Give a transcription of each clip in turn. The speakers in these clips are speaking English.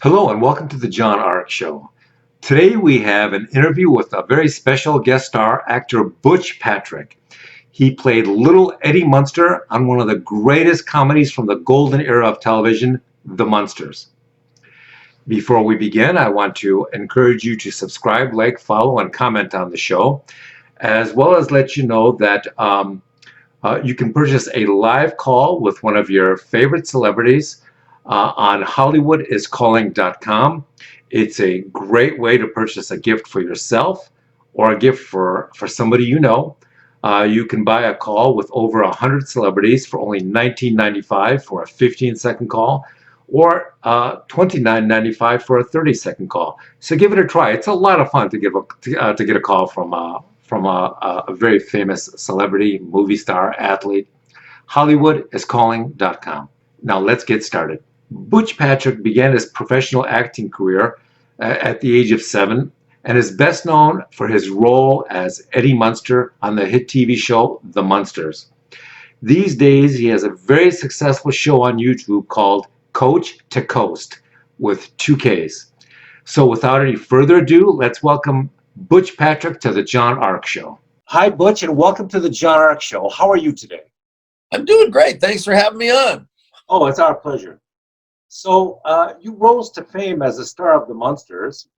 Hello and welcome to the John Ark Show. Today we have an interview with a very special guest star, actor Butch Patrick. He played little Eddie Munster on one of the greatest comedies from the golden era of television, The Munsters. Before we begin, I want to encourage you to subscribe, like, follow, and comment on the show, as well as let you know that you can purchase a live call with one of your favorite celebrities on HollywoodIsCalling.com. It's a great way to purchase a gift for yourself or a gift for somebody you know. You can buy a call with over 100 celebrities for only $19.95 for a 15-second call, or $29.95 for a 30-second call. So give it a try. It's a lot of fun to get a call from a very famous celebrity, movie star, athlete. HollywoodIsCalling.com. Now let's get started. Butch Patrick began his professional acting career at the age of 7 and is best known for his role as Eddie Munster on the hit TV show The Munsters. These days, he has a very successful show on YouTube called Coach to Coast with 2Ks. So without any further ado, let's welcome Butch Patrick to the John Ark Show. Hi, Butch, and welcome to the John Ark Show. How are you today? I'm doing great. Thanks for having me on. Oh, it's our pleasure. So you rose to fame as a star of the Munsters,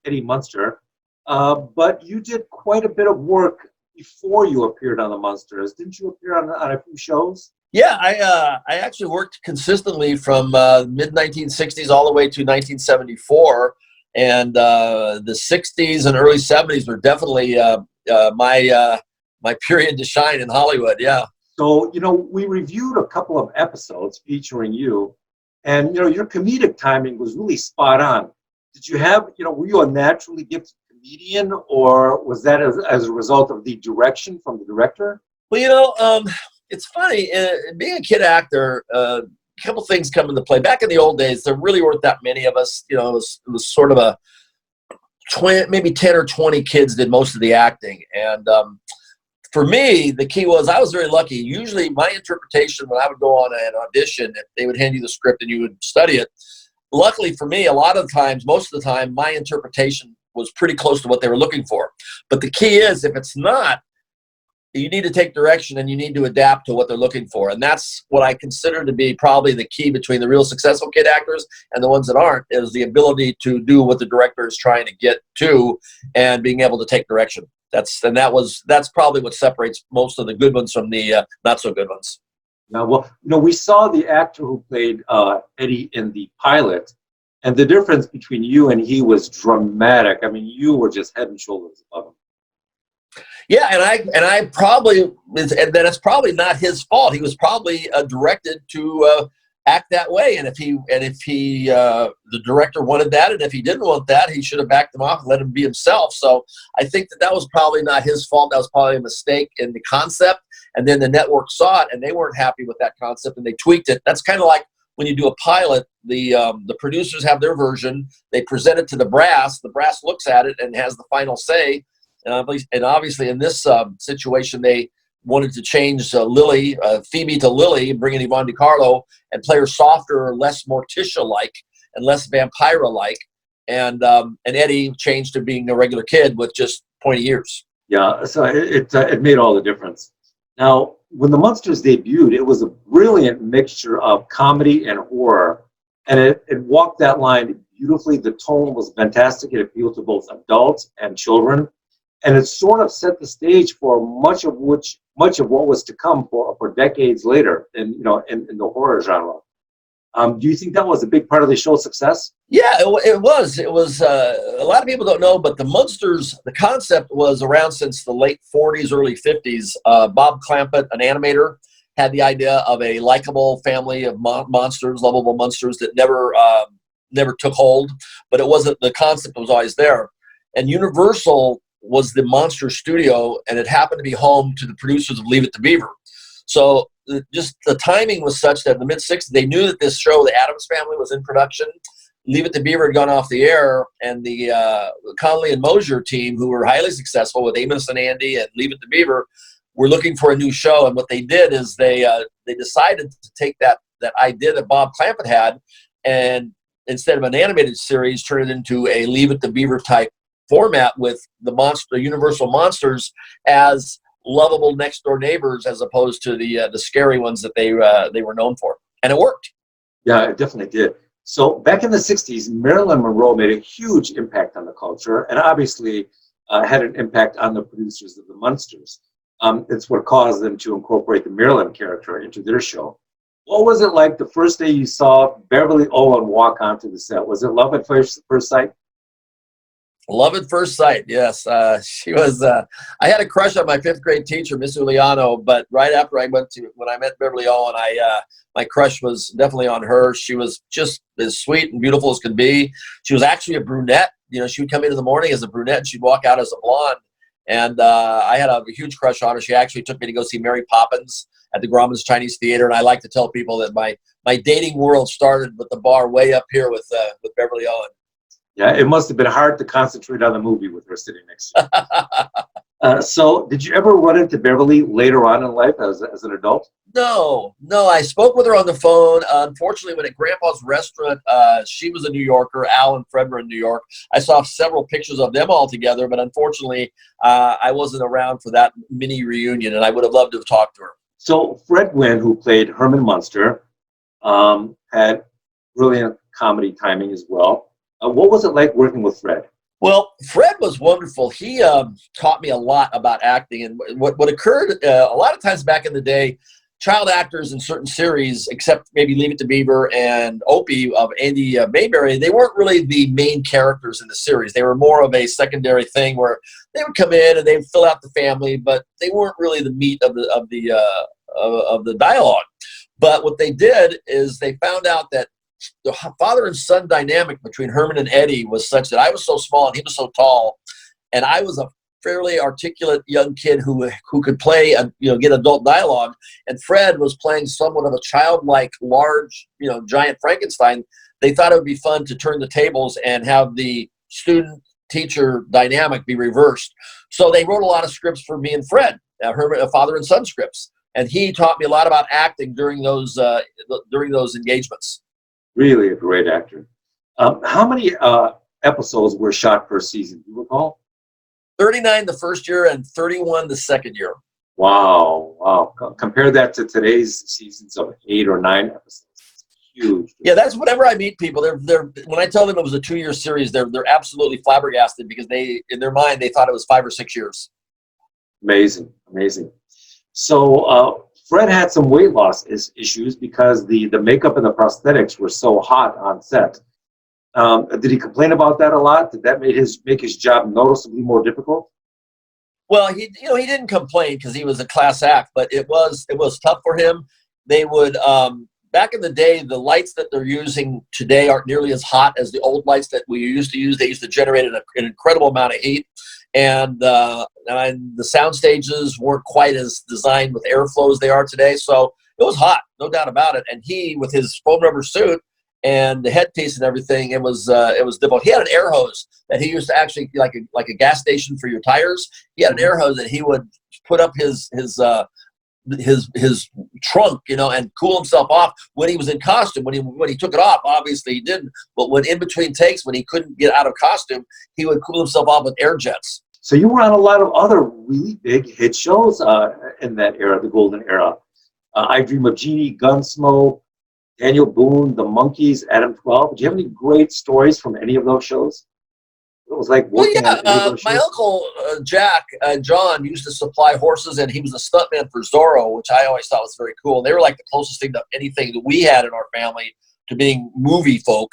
Eddie Munster, but you did quite a bit of work before you appeared on the Munsters. Didn't you appear on a few shows? Yeah, I actually worked consistently from mid-1960s all the way to 1974, and the 60s and early 70s were definitely my period to shine in Hollywood. Yeah. So, we reviewed a couple of episodes featuring you, and, your comedic timing was really spot on. Did you have, were you a naturally gifted comedian, or was that as a result of the direction from the director? Well, it's funny. Being a kid actor, a couple things come into play. Back in the old days, there really weren't that many of us. It was sort of a 20, maybe 10 or 20 kids did most of the acting. And for me, the key was I was very lucky. Usually my interpretation when I would go on an audition, they would hand you the script and you would study it. Luckily for me, a lot of the times, most of the time, my interpretation was pretty close to what they were looking for. But the key is, if it's not, you need to take direction and you need to adapt to what they're looking for. And that's what I consider to be probably the key between the real successful kid actors and the ones that aren't, is the ability to do what the director is trying to get to and being able to take direction. That's probably what separates most of the good ones from the not so good ones. Now, well, we saw the actor who played Eddie in the pilot, and the difference between you and he was dramatic. I mean, you were just head and shoulders above him. Yeah, and I probably, and then it's probably not his fault. He was probably directed to act that way, and if he the director wanted that, and if he didn't want that, he should have backed him off and let him be himself. So I think that was probably not his fault. That was probably a mistake in the concept, and then the network saw it and they weren't happy with that concept and they tweaked it. That's kind of like when you do a pilot, the producers have their version, they present it to the brass looks at it and has the final say. And obviously in this situation, they wanted to change Phoebe to Lily, bring in Yvonne DiCarlo and play her softer, less Morticia-like and less Vampira-like. And Eddie changed to being a regular kid with just pointy ears. Yeah, so it made all the difference. Now, when the Munsters debuted, it was a brilliant mixture of comedy and horror, and it walked that line beautifully. The tone was fantastic. It appealed to both adults and children. And it sort of set the stage for much of what was to come for decades later in the horror genre. Do you think that was a big part of the show's success? Yeah, it was. It was. A lot of people don't know, but the Munsters, the concept was around since the late 40s, early 50s. Bob Clampett, an animator, had the idea of a likable family of monsters, lovable monsters that never took hold. But it wasn't. The concept was always there, and Universal was the monster studio, and it happened to be home to the producers of Leave It to Beaver. So just the timing was such that in the mid-60s, they knew that this show, The Addams Family, was in production. Leave It to Beaver had gone off the air, and the Connolly and Mosier team, who were highly successful with Amos and Andy and Leave It to Beaver, were looking for a new show. And what they did is they decided to take that idea that Bob Clampett had and instead of an animated series, turn it into a Leave It to Beaver type format with the Universal Monsters as lovable next door neighbors, as opposed to the scary ones that they were known for, and it worked. Yeah, it definitely did. So back in the 60s, Marilyn Monroe made a huge impact on the culture and obviously had an impact on the producers of the Munsters. It's what caused them to incorporate the Marilyn character into their show. What was it like the first day you saw Beverly Owen walk onto the set? Was it love at first sight? Love at first sight, yes. She was. I had a crush on my fifth grade teacher, Miss Uliano, but right after when I met Beverly Owen, my crush was definitely on her. She was just as sweet and beautiful as could be. She was actually a brunette. You know, she would come in the morning as a brunette, and she'd walk out as a blonde. And I had a huge crush on her. She actually took me to go see Mary Poppins at the Grauman's Chinese Theater, and I like to tell people that my dating world started with the bar way up here with Beverly Owen. Yeah, it must have been hard to concentrate on the movie with her sitting next to you. So did you ever run into Beverly later on in life as an adult? No. I spoke with her on the phone. Unfortunately, when at Grandpa's restaurant, she was a New Yorker. Al and Fred were in New York. I saw several pictures of them all together, but unfortunately, I wasn't around for that mini reunion, and I would have loved to have talked to her. So Fred Gwynne, who played Herman Munster, had brilliant comedy timing as well. What was it like working with Fred? Well, Fred was wonderful. He taught me a lot about acting. And what occurred a lot of times back in the day, child actors in certain series, except maybe Leave It to Beaver and Opie of Andy Mayberry, they weren't really the main characters in the series. They were more of a secondary thing where they would come in and they would fill out the family, but they weren't really the meat of the dialogue. But what they did is they found out that the father and son dynamic between Herman and Eddie was such that I was so small and he was so tall, and I was a fairly articulate young kid who could play and get adult dialogue, and Fred was playing somewhat of a childlike, large, giant Frankenstein. They thought it would be fun to turn the tables and have the student-teacher dynamic be reversed. So they wrote a lot of scripts for me and Fred, Herman, father and son scripts, and he taught me a lot about acting during those engagements. Really a great actor. How many episodes were shot per season? Do you recall? 39 the first year and 31 the second year. Wow. Compare that to today's seasons of 8 or 9 episodes. It's huge. Yeah, that's whenever I meet people, they're when I tell them it was a 2-year series, they're absolutely flabbergasted because in their mind they thought it was 5 or 6 years. Amazing. So Fred had some weight loss issues because the makeup and the prosthetics were so hot on set. Did he complain about that a lot? Did that make his job noticeably more difficult? Well, he didn't complain because he was a class act, but it was tough for him. They would back in the day, the lights that they're using today aren't nearly as hot as the old lights that we used to use. They used to generate an incredible amount of heat. And the sound stages weren't quite as designed with airflow as they are today. So it was hot, no doubt about it. And he, with his foam rubber suit and the headpiece and everything, it was difficult. He had an air hose that he used to actually, like a gas station for your tires. He had an air hose that he would put up his trunk, and cool himself off when he was in costume. When he took it off, obviously he didn't. But when in between takes, when he couldn't get out of costume, he would cool himself off with air jets. So you were on a lot of other really big hit shows in that era, the golden era. I Dream of Jeannie, Gunsmoke, Daniel Boone, The Monkees, Adam 12. Do you have any great stories from any of those shows? It was like working on any of those shows? My uncle John used to supply horses, and he was a stuntman for Zorro, which I always thought was very cool. They were like the closest thing to anything that we had in our family to being movie folk.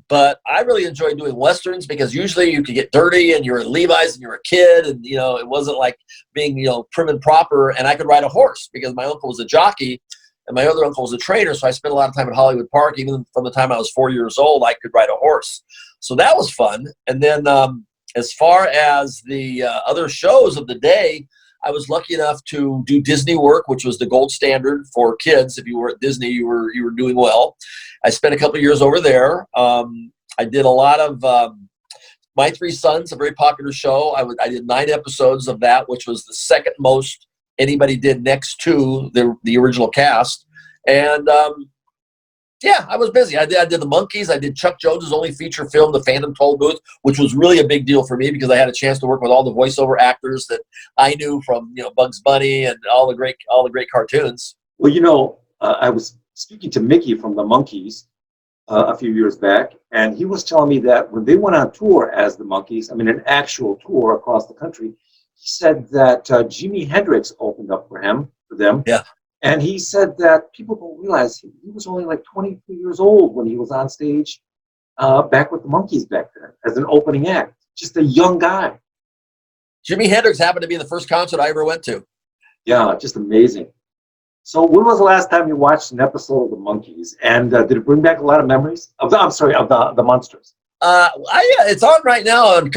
But I really enjoyed doing Westerns because usually you could get dirty and you're in Levi's and you're a kid, and it wasn't like being prim and proper. And I could ride a horse because my uncle was a jockey and my other uncle was a trainer, so I spent a lot of time at Hollywood Park. Even from the time I was 4 years old, I could ride a horse, so that was fun. And then as far as the other shows of the day, I was lucky enough to do Disney work, which was the gold standard for kids. If you were at Disney, you were doing well. I spent a couple of years over there. I did a lot of My Three Sons, a very popular show. I did 9 episodes of that, which was the second most anybody did next to the original cast. And Yeah, I was busy. I did the Monkees. I did Chuck Jones's only feature film, The Phantom Toll Booth, which was really a big deal for me because I had a chance to work with all the voiceover actors that I knew from Bugs Bunny and all the great cartoons. Well, I was speaking to Mickey from the Monkees a few years back, and he was telling me that when they went on tour as the Monkees, I mean, an actual tour across the country, he said that Jimi Hendrix opened up for them. Yeah. And he said that people don't realize he was only like 23 years old when he was on stage back with the Monkees back then as an opening act. Just a young guy. Jimi Hendrix happened to be the first concert I ever went to. Yeah, just amazing. So when was the last time you watched an episode of the Monkees? And did it bring back a lot of memories of the Munsters? It's on right now on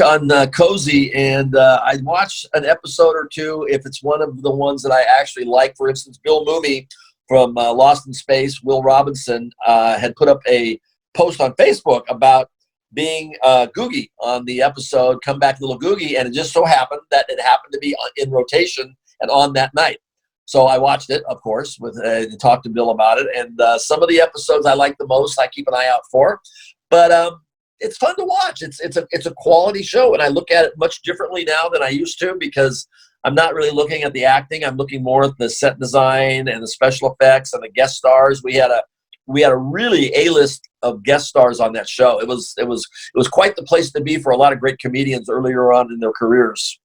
Cozy, and I watched an episode or two if it's one of the ones that I actually like. For instance, Bill Mumy from Lost in Space, Will Robinson, had put up a post on Facebook about being Googie on the episode, Come Back Little Googie, and it just so happened that it happened to be in rotation and on that night. So I watched it, of course, and talked to Bill about it. And some of the episodes I like the most, I keep an eye out for. But it's fun to watch. It's a quality show, and I look at it much differently now than I used to because I'm not really looking at the acting. I'm looking more at the set design and the special effects and the guest stars. We had a really A-list of guest stars on that show. It was quite the place to be for a lot of great comedians earlier on in their careers.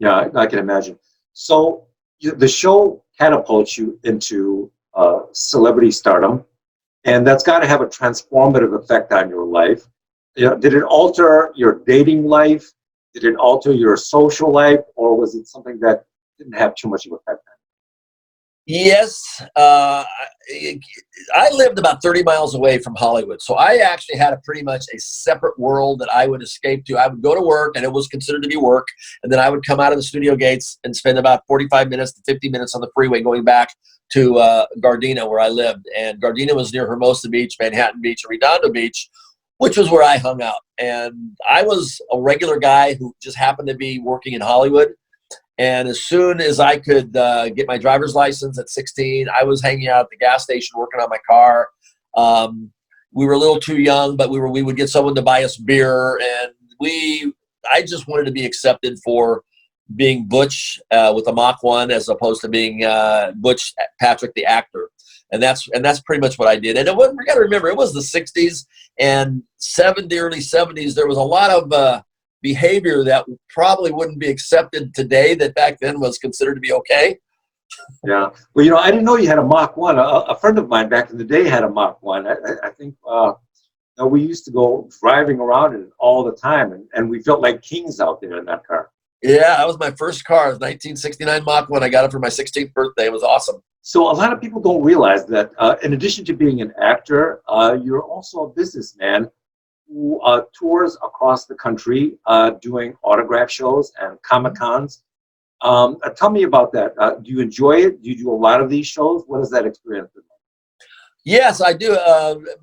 Yeah, I can imagine. So the show catapults you into celebrity stardom, and that's got to have a transformative effect on your life. Did it alter your dating life? Did it alter your social life, or was it something that didn't have too much of an effect on you? Yes, I lived about 30 miles away from Hollywood, so I actually had pretty much a separate world that I would escape to. I would go to work, and it was considered to be work, and then I would come out of the studio gates and spend about 45 minutes to 50 minutes on the freeway going back to Gardena, where I lived. And Gardena was near Hermosa Beach, Manhattan Beach, and Redondo Beach, which was where I hung out. And I was a regular guy who just happened to be working in Hollywood. And as soon as I could get my driver's license at 16, I was hanging out at the gas station working on my car. We were a little too young, but we would get someone to buy us beer. And I just wanted to be accepted for being Butch with a Mach 1 as opposed to being Butch Patrick, the actor. And that's pretty much what I did. And we got to remember, it was the 60s and early 70s. There was a lot of behavior that probably wouldn't be accepted today that back then was considered to be okay. Yeah. Well, I didn't know you had a Mach 1. A friend of mine back in the day had a Mach 1. I think we used to go driving around in it all the time, and we felt like kings out there in that car. Yeah, that was my first car. It was 1969 Mach 1. I got it for my 16th birthday. It was awesome. So a lot of people don't realize that in addition to being an actor, you're also a businessman who tours across the country doing autograph shows and Comic-Cons. Tell me about that. Do you enjoy it? Do you do a lot of these shows? What is that experience like? Yes, I do.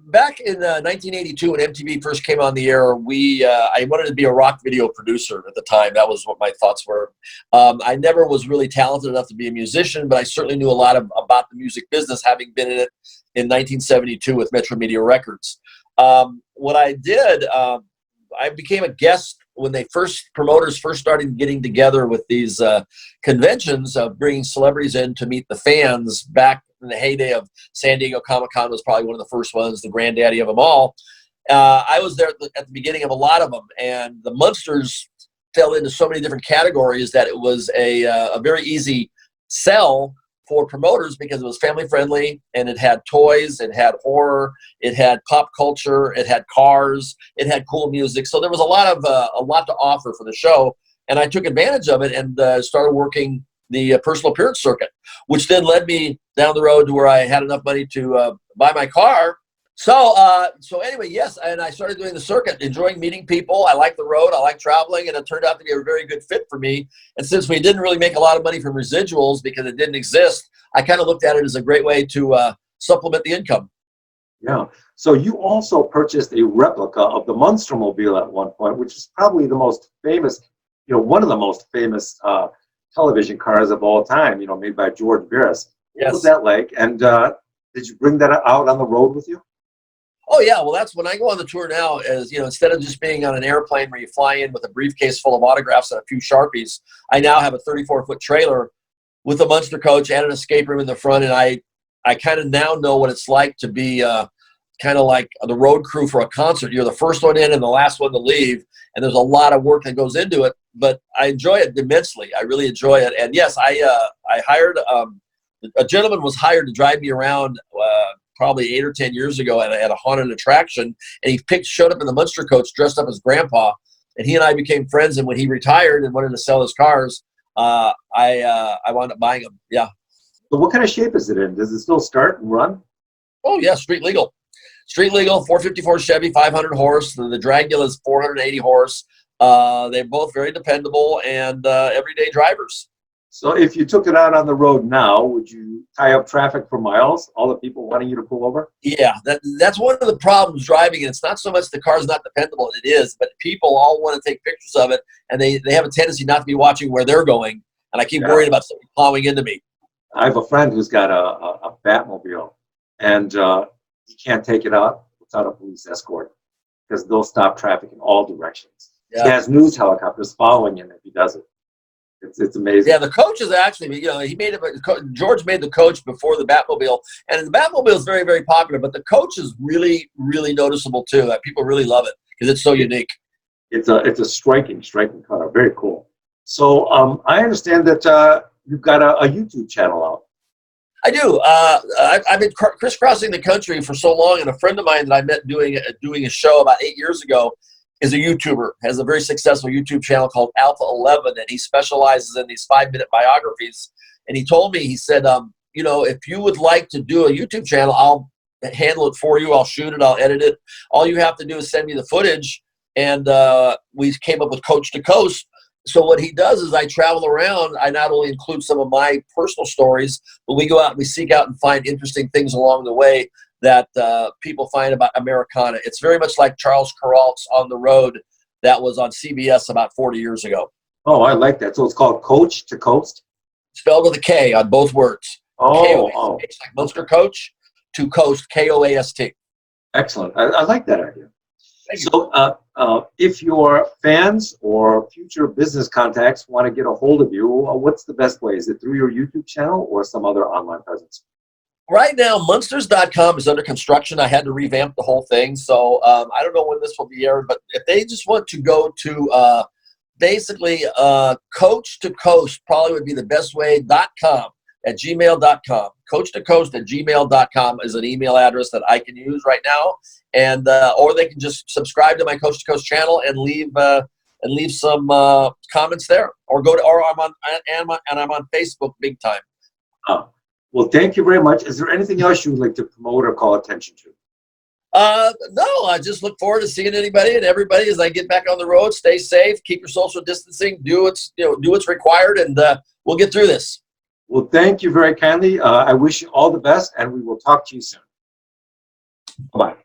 Back in 1982, when MTV first came on the air, I wanted to be a rock video producer at the time. That was what my thoughts were. I never was really talented enough to be a musician, but I certainly knew a lot about the music business, having been in it in 1972 with Metro Media Records. What I did, I became a guest when promoters first started getting together with these conventions of bringing celebrities in to meet the fans back in the heyday of San Diego Comic-Con. Was probably one of the first ones, the granddaddy of them all. I was there at the beginning of a lot of them, and the Munsters fell into so many different categories that it was a very easy sell for promoters because it was family friendly, and it had toys, it had horror, it had pop culture, it had cars, it had cool music. So there was a lot to offer for the show, and I took advantage of it and started working the personal appearance circuit, which then led me down the road to where I had enough money to buy my car. So anyway, yes, and I started doing the circuit, enjoying meeting people. I like the road, I like traveling, and it turned out to be a very good fit for me. And since we didn't really make a lot of money from residuals because it didn't exist, I kind of looked at it as a great way to supplement the income. Yeah. So you also purchased a replica of the Munstermobile at one point, which is probably the most famous, one of the most famous television cars of all time, made by George Barris. What was that like? And did you bring that out on the road with you? Oh yeah, well that's when I go on the tour now. As you know, instead of just being on an airplane where you fly in with a briefcase full of autographs and a few Sharpies, I now have a 34-foot trailer with a Munster Koach and an escape room in the front, and I kind of now know what it's like to be kind of like the road crew for a concert. You're the first one in and the last one to leave, and there's a lot of work that goes into it. But I enjoy it immensely. I really enjoy it. And yes, I hired a gentleman was hired to drive me around probably 8 or 10 years ago at a haunted attraction, and he showed up in the Munster Koach dressed up as Grandpa, and he and I became friends. And when he retired and wanted to sell his cars, I wound up buying them. Yeah. So what kind of shape is it in? Does it still start and run? Oh yeah, street legal. Street legal, 454 Chevy, 500 horse. The Dragula is 480 horse. They're both very dependable and everyday drivers. So if you took it out on the road now, would you tie up traffic for miles? All the people wanting you to pull over? Yeah, that's one of the problems driving. And it's not so much the car's not dependable, it is, but people all want to take pictures of it, and they have a tendency not to be watching where they're going. And I keep worrying about somebody plowing into me. I have a friend who's got a Batmobile, and he can't take it out without a police escort because they'll stop traffic in all directions. Yeah. He has news helicopters following him if he does it. It's amazing. Yeah, the Koach is actually, he made it. George made the Koach before the Batmobile, and the Batmobile is very, very popular. But the Koach is really, really noticeable too. People really love it because it's so unique. It's a striking car. Very cool. So I understand that you've got a YouTube channel out. I do. I've been crisscrossing the country for so long, and a friend of mine that I met doing a show about 8 years ago is a YouTuber, has a very successful YouTube channel called Alpha 11, and he specializes in these 5-minute biographies. And he told me, he said, if you would like to do a YouTube channel, I'll handle it for you. I'll shoot it. I'll edit it. All you have to do is send me the footage. And we came up with Coach to Coast. So what he does is I travel around. I not only include some of my personal stories, but we go out and we seek out and find interesting things along the way that people find about Americana. It's very much like Charles Kuralt's On the Road that was on CBS about 40 years ago. Oh, I like that. So it's called Coach to Coast? Spelled with a K on both words. Oh. It's like Munster Koach to Coast, K-O-A-S-T. Excellent. I like that idea. So if your fans or future business contacts want to get a hold of you, what's the best way? Is it through your YouTube channel or some other online presence? Right now, Munsters.com is under construction. I had to revamp the whole thing. So I don't know when this will be aired, but if they just want to go to basically Coach to Coast probably would be the best way, .com at gmail.com. Coach to Coast at gmail.com is an email address that I can use right now. And or they can just subscribe to my Coach to Coast channel and leave some comments there, or I'm on Facebook big time. Well, thank you very much. Is there anything else you would like to promote or call attention to? No, I just look forward to seeing anybody and everybody as I get back on the road. Stay safe, keep your social distancing, do what's required, and we'll get through this. Well, thank you very kindly. I wish you all the best, and we will talk to you soon. Bye.